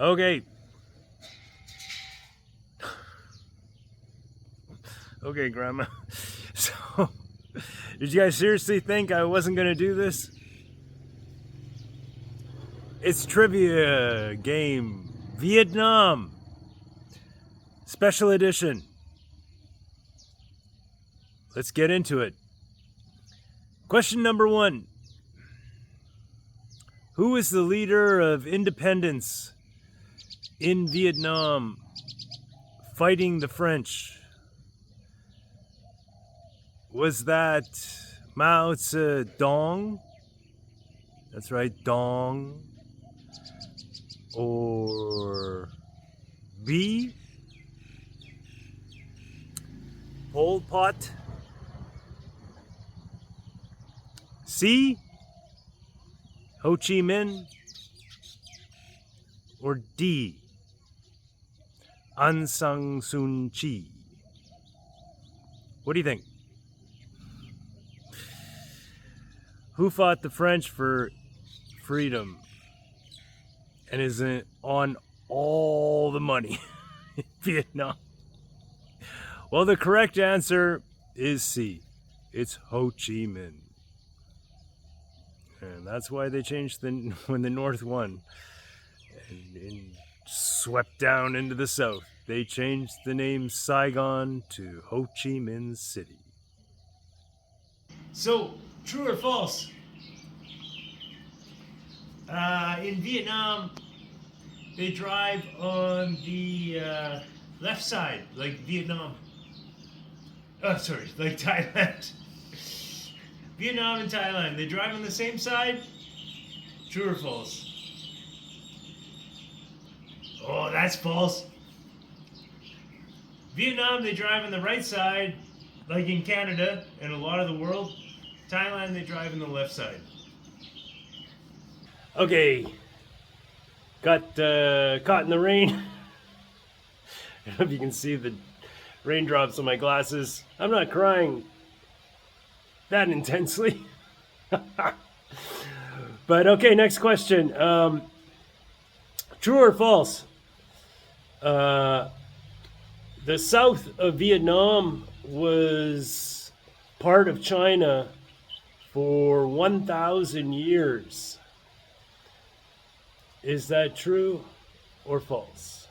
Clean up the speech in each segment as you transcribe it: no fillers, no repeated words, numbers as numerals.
Okay. Okay, Grandma. So, did you guys seriously think I wasn't going to do this? It's trivia game Vietnam special edition. Let's get into it. Question number 1. Who is the leader of independence in Vietnam fighting the French? Was that Mao Zedong? That's right, Dong. Or B, Pol Pot? C, Ho Chi Minh? Or D, Aung San Suu Kyi? What do you think? Who fought the French for freedom and is on all the money in Vietnam? Well, the correct answer is C. It's Ho Chi Minh. And that's why they changed when the North won and swept down into the South. They changed the name Saigon to Ho Chi Minh City. So, true or false? In Vietnam, they drive on the left side, like Vietnam. Oh, sorry, like Thailand. Vietnam and Thailand, they drive on the same side? True or false? Oh, that's false. Vietnam, they drive on the right side, like in Canada and a lot of the world. Thailand, they drive on the left side. Okay. Got caught in the rain. I don't know if you can see the raindrops on my glasses. I'm not crying that intensely. But okay, next question. True or false? The south of Vietnam was part of China for 1,000 years. Is that true or false?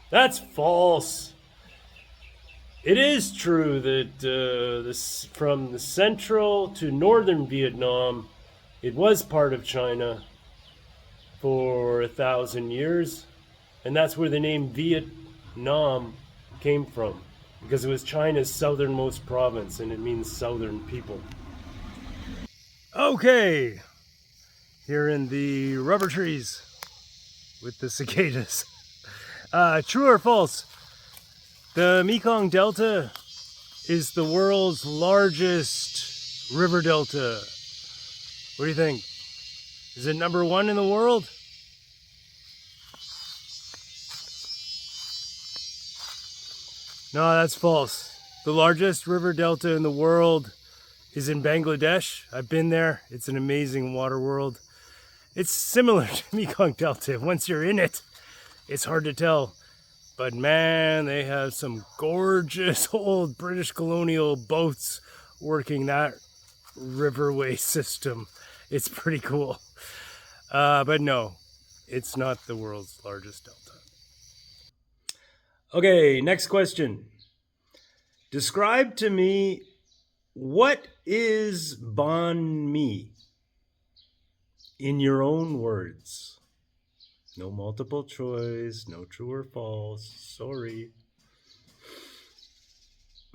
That's false. It is true that from the central to northern Vietnam, it was part of China for 1,000 years. And that's where the name Vietnam came from, because it was China's southernmost province and it means southern people. Okay, here in the rubber trees with the cicadas. True or false? The Mekong Delta is the world's largest river delta. What do you think? Is it number 1 in the world? No, that's false. The largest river delta in the world is in Bangladesh. I've been there. It's an amazing water world. It's similar to Mekong Delta. Once you're in it, it's hard to tell. But man, they have some gorgeous old British colonial boats working that riverway system. It's pretty cool. But no, it's not the world's largest delta. Okay, next question. Describe to me, what is banh mi in your own words? No multiple choice, no true or false. Sorry.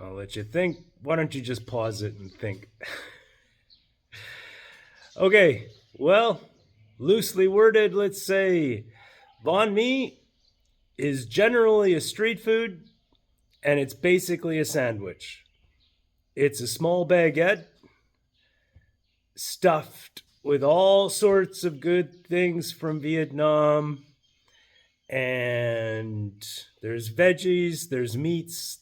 I'll let you think. Why don't you just pause it and think? Okay, well, loosely worded, let's say banh mi is generally a street food, and it's basically a sandwich. It's a small baguette stuffed with all sorts of good things from Vietnam. And there's veggies, there's meats.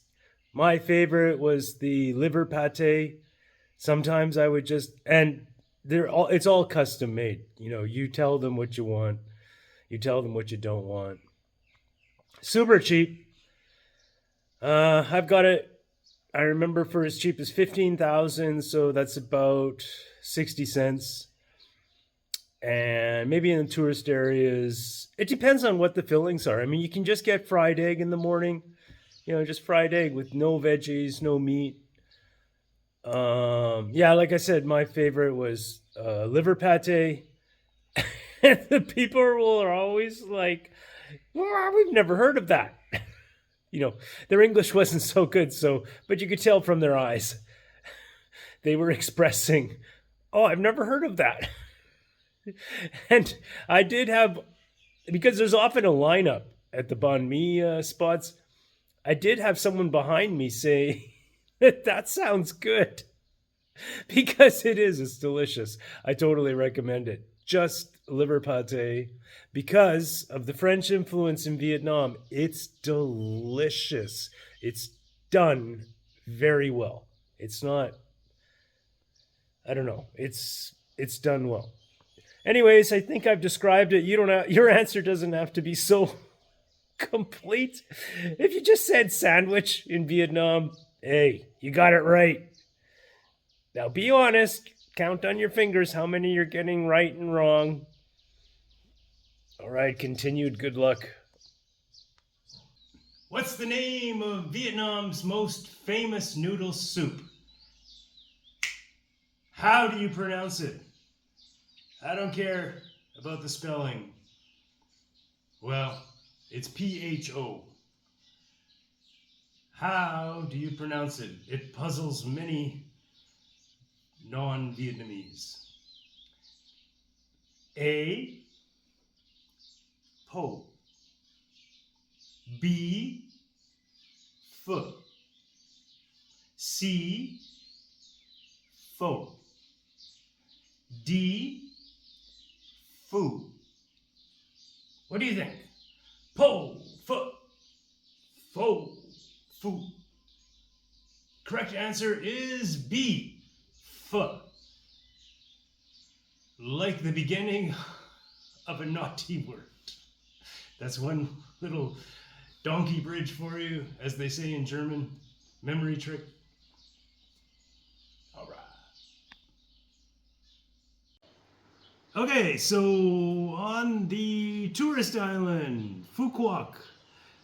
My favorite was the liver pate. Sometimes I would just, and it's all custom made. You know, you tell them what you want. You tell them what you don't want. Super cheap. I've got it. I remember for as cheap as 15,000, so that's about 60 cents. And maybe in the tourist areas, it depends on what the fillings are. I mean, you can just get fried egg in the morning, just fried egg with no veggies, no meat. Yeah, like I said, my favorite was liver pate. And the people are always like, well, we've never heard of that. Their English wasn't so good, but you could tell from their eyes. They were expressing, oh, I've never heard of that. And I did have, because there's often a lineup at the banh mi spots, I did have someone behind me say, that sounds good. Because it's delicious. I totally recommend it. Just liver pate. Because of the French influence in Vietnam, it's delicious. It's done very well. It's not, I don't know, it's done well. Anyways, I think I've described it. Your answer doesn't have to be so complete. If you just said sandwich in Vietnam, hey, you got it right. Now be honest. Count on your fingers how many you're getting right and wrong. All right, continued good luck. What's the name of Vietnam's most famous noodle soup? How do you pronounce it? I don't care about the spelling. Well, it's P.O.V. How do you pronounce it? It puzzles many non-Vietnamese. A. Po. B. Pho. C. Pho. D. Foo. What do you think? Po. Pho. Pho. Foo. Correct answer is B. Pho. Like the beginning of a naughty word. That's one little donkey bridge for you, as they say in German. Memory trick. All right. Okay, so on the tourist island, Phu Quoc,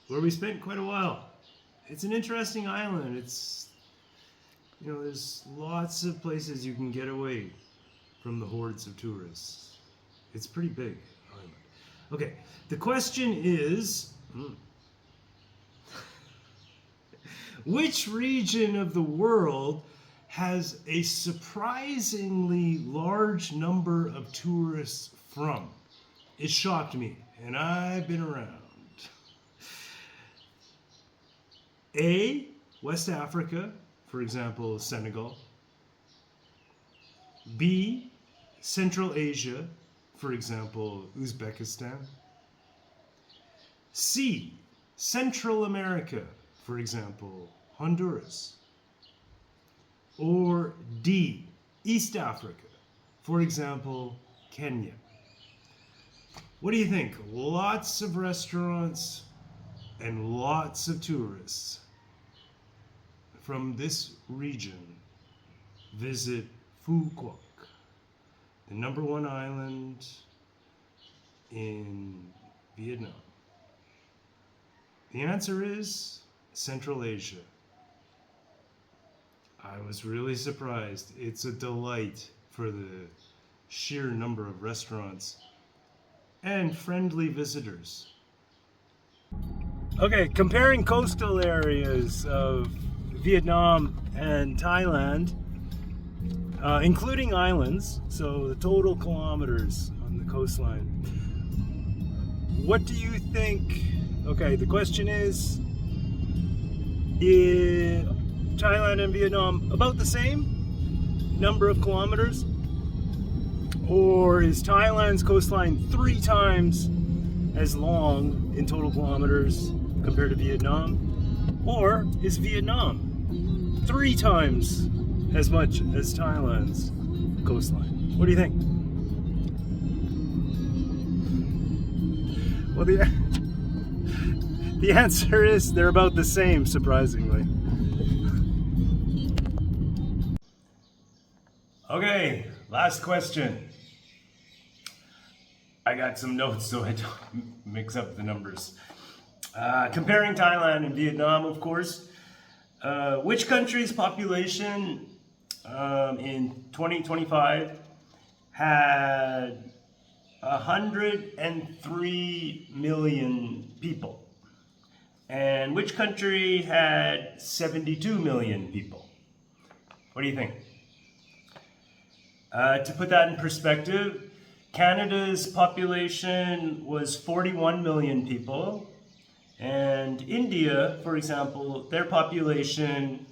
where we spent quite a while. It's an interesting island. There's lots of places you can get away from the hordes of tourists. It's pretty big island. Okay, the question is, which region of the world has a surprisingly large number of tourists from? It shocked me, and I've been around. A, West Africa, for example, Senegal. B, Central Asia, for example, Uzbekistan. C, Central America, for example, Honduras. Or D, East Africa, for example, Kenya. What do you think? Lots of restaurants and lots of tourists from this region visit Phu Quoc, the #1 island in Vietnam. The answer is Central Asia. I was really surprised. It's a delight for the sheer number of restaurants and friendly visitors. Okay, comparing coastal areas of Vietnam and Thailand, including islands, so the total kilometers on the coastline. What do you think? Okay, the question is Thailand and Vietnam about the same number of kilometers? Or is Thailand's coastline 3 times as long in total kilometers compared to Vietnam? Or is Vietnam 3 times as much as Thailand's coastline? What do you think? Well, the answer is they're about the same, surprisingly. Okay, last question. I got some notes so I don't mix up the numbers. Comparing Thailand and Vietnam, of course. Which country's population in 2025 had 103 million people? And which country had 72 million people? What do you think? To put that in perspective, Canada's population was 41 million people, and India, for example, their population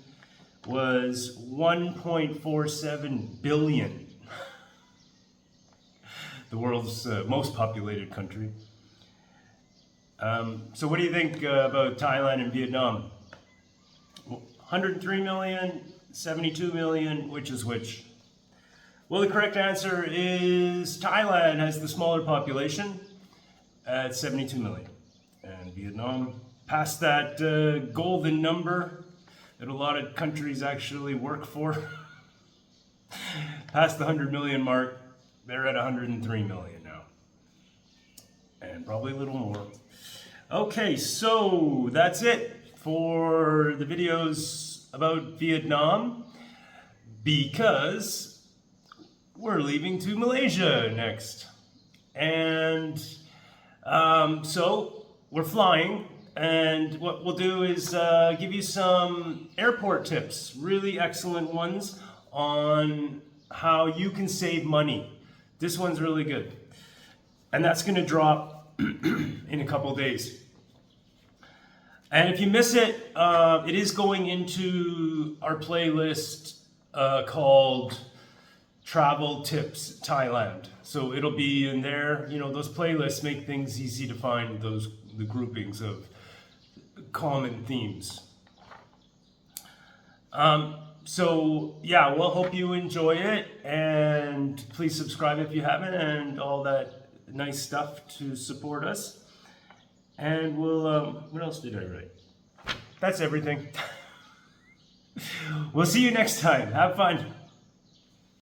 was 1.47 billion. The world's most populated country. So what do you think about Thailand and Vietnam? 103 million, 72 million, which is which? Well, the correct answer is Thailand has the smaller population at 72 million. And Vietnam passed that golden number that a lot of countries actually work for. Past the 100 million mark, they're at 103 million now. And probably a little more. Okay, so that's it for the videos about Vietnam, because we're leaving to Malaysia next. And so we're flying, and what we'll do is give you some airport tips, really excellent ones on how you can save money. This one's really good. And that's going to drop in a couple days. And if you miss it, it is going into our playlist called Travel Tips Thailand. So it'll be in there. You know, those playlists make things easy to find, the groupings of common themes. So yeah, we'll hope you enjoy it, and please subscribe if you haven't, and all that nice stuff to support us. And we'll, what else did I write? That's everything. We'll see you next time. Have fun.